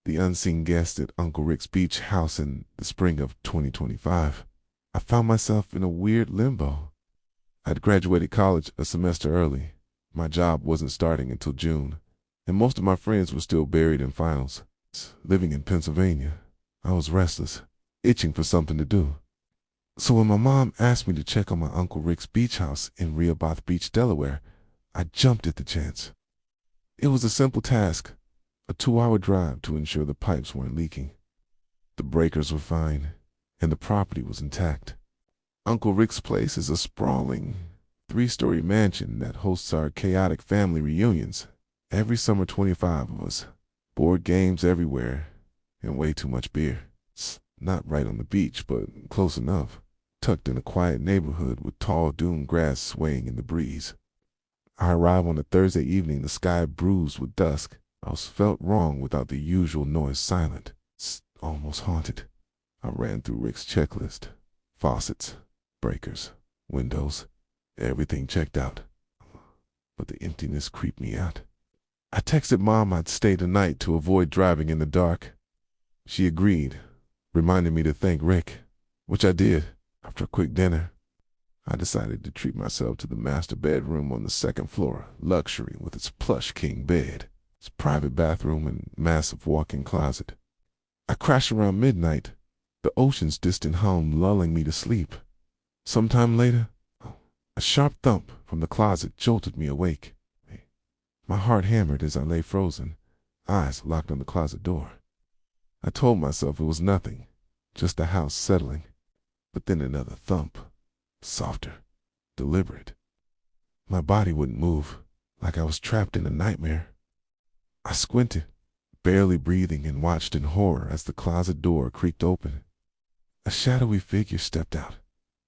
the unseen guest at Uncle Rick's beach house in the spring of 2025. I found myself in a weird limbo. I'd graduated college a semester early. My job wasn't starting until June, and most of my friends were still buried in finals. Living in Pennsylvania, I was restless, itching for something to do. So when my mom asked me to check on my Uncle Rick's beach house in Rehoboth Beach, Delaware, I jumped at the chance. It was a simple task, a 2-hour drive to ensure the pipes weren't leaking. The breakers were fine, and the property was intact. Uncle Rick's place is a sprawling, 3-story mansion that hosts our chaotic family reunions. Every summer, 25 of us. Board games everywhere, and way too much beer. It's not right on the beach, but close enough. Tucked in a quiet neighborhood with tall dune grass swaying in the breeze. I arrived on a Thursday evening, the sky bruised with dusk. I felt wrong without the usual noise silent. It's almost haunted. I ran through Rick's checklist. Faucets, breakers, windows, everything checked out. But the emptiness creeped me out. I texted Mom I'd stay the night to avoid driving in the dark. She agreed, reminding me to thank Rick, which I did. After a quick dinner, I decided to treat myself to the master bedroom on the second floor, luxury with its plush king bed, its private bathroom, and massive walk-in closet. I crashed around midnight, the ocean's distant hum lulling me to sleep. Sometime later, a sharp thump from the closet jolted me awake. My heart hammered as I lay frozen, eyes locked on the closet door. I told myself it was nothing, just the house settling. But then another thump, softer, deliberate. My body wouldn't move, like I was trapped in a nightmare. I squinted, barely breathing, and watched in horror as the closet door creaked open. A shadowy figure stepped out,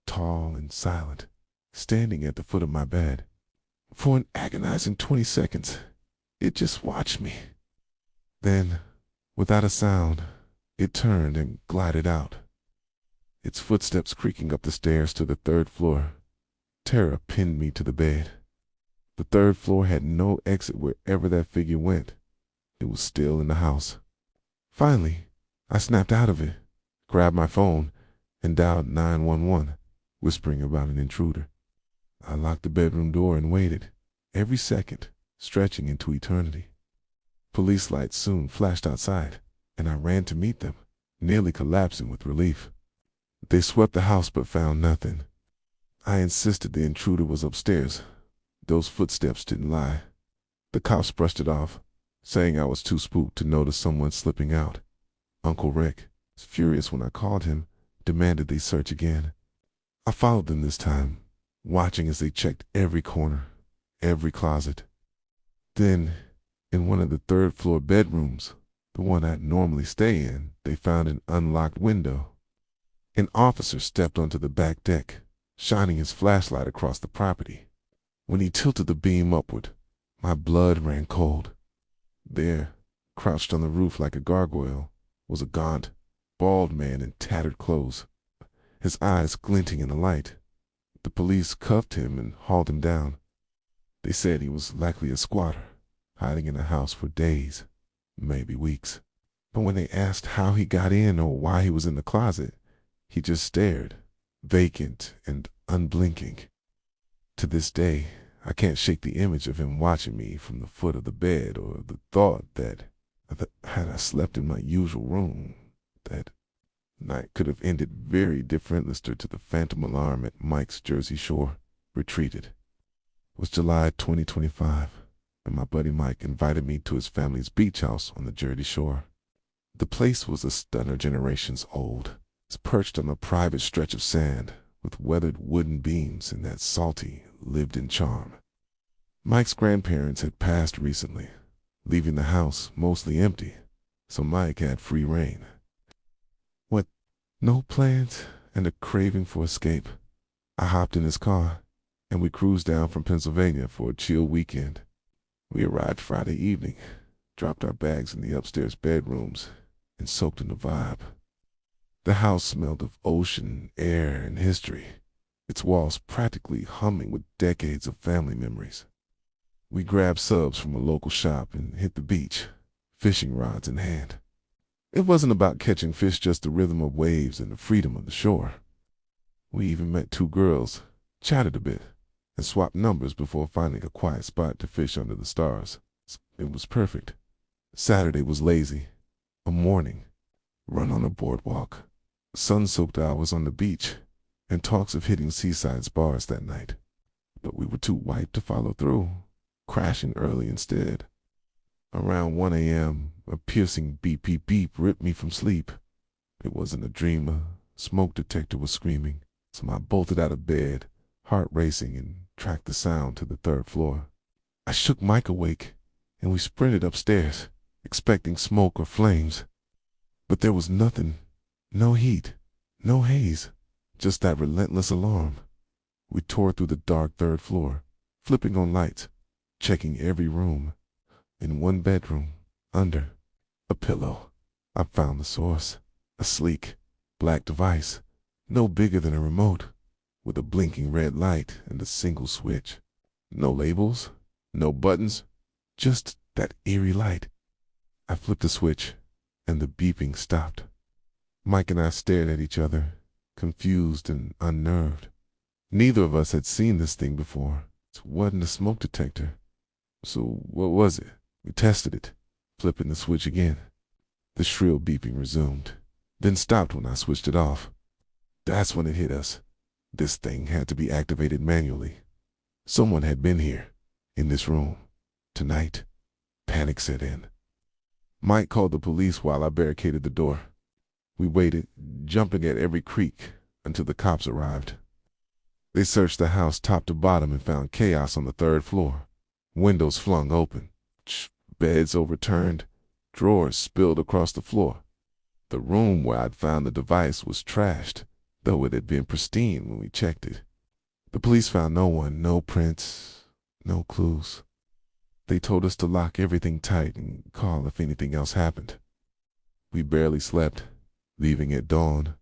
tall and silent, standing at the foot of my bed. For an agonizing 20 seconds, it just watched me. Then, without a sound, it turned and glided out. Its footsteps creaking up the stairs to the third floor. Terror pinned me to the bed. The third floor had no exit wherever that figure went. It was still in the house. Finally, I snapped out of it, grabbed my phone, and dialed 911, whispering about an intruder. I locked the bedroom door and waited, every second stretching into eternity. Police lights soon flashed outside, and I ran to meet them, nearly collapsing with relief. They swept the house but found nothing. I insisted the intruder was upstairs. Those footsteps didn't lie. The cops brushed it off, saying I was too spooked to notice someone slipping out. Uncle Rick, furious when I called him, demanded they search again. I followed them this time, watching as they checked every corner, every closet. Then, in one of the third-floor bedrooms, the one I'd normally stay in, they found an unlocked window. An officer stepped onto the back deck, shining his flashlight across the property. When he tilted the beam upward, my blood ran cold. There, crouched on the roof like a gargoyle, was a gaunt, bald man in tattered clothes, his eyes glinting in the light. The police cuffed him and hauled him down. They said he was likely a squatter, hiding in the house for days, maybe weeks. But when they asked how he got in or why he was in the closet, he just stared, vacant and unblinking. To this day, I can't shake the image of him watching me from the foot of the bed, or the thought that had I slept in my usual room, that night could have ended very differently to the phantom alarm at Mike's Jersey Shore retreated. It was July 2025, and my buddy Mike invited me to his family's beach house on the Jersey Shore. The place was a stunner generations old. It's perched on a private stretch of sand with weathered wooden beams and that salty, lived-in charm. Mike's grandparents had passed recently, leaving the house mostly empty, so Mike had free rein. With no plans and a craving for escape, I hopped in his car, and we cruised down from Pennsylvania for a chill weekend. We arrived Friday evening, dropped our bags in the upstairs bedrooms, and soaked in the vibe. The house smelled of ocean, air, and history, its walls practically humming with decades of family memories. We grabbed subs from a local shop and hit the beach, fishing rods in hand. It wasn't about catching fish, just the rhythm of waves and the freedom of the shore. We even met two girls, chatted a bit, and swapped numbers before finding a quiet spot to fish under the stars. It was perfect. Saturday was lazy. A morning, run on a boardwalk, sun-soaked hours on the beach, and talks of hitting seaside bars that night. But we were too wiped to follow through, crashing early instead. Around 1 a.m., a piercing beep beep beep ripped me from sleep. It wasn't a dream. A smoke detector was screaming, so I bolted out of bed, heart racing, and tracked the sound to the third floor. I shook Mike awake, and we sprinted upstairs, expecting smoke or flames. But there was nothing. No heat, no haze, just that relentless alarm. We tore through the dark third floor, flipping on lights, checking every room. In one bedroom, under a pillow, I found the source. A sleek, black device, no bigger than a remote, with a blinking red light and a single switch. No labels, no buttons, just that eerie light. I flipped the switch, and the beeping stopped. Mike and I stared at each other, confused and unnerved. Neither of us had seen this thing before. It wasn't a smoke detector. So what was it? We tested it, flipping the switch again. The shrill beeping resumed, then stopped when I switched it off. That's when it hit us. This thing had to be activated manually. Someone had been here, in this room, tonight. Panic set in. Mike called the police while I barricaded the door. We waited, jumping at every creak, until the cops arrived. They searched the house top to bottom and found chaos on the third floor. Windows flung open, beds overturned, drawers spilled across the floor. The room where I'd found the device was trashed, though it had been pristine when we checked it. The police found no one, no prints, no clues. They told us to lock everything tight and call if anything else happened. We barely slept, leaving at dawn.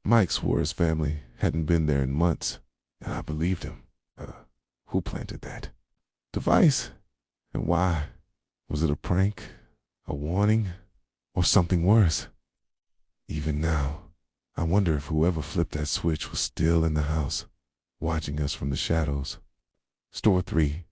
Mike swore his family hadn't been there in months, and I believed him. Who planted that device? And why? Was it a prank, a warning, or something worse? Even now, I wonder if whoever flipped that switch was still in the house, watching us from the shadows. Store 3,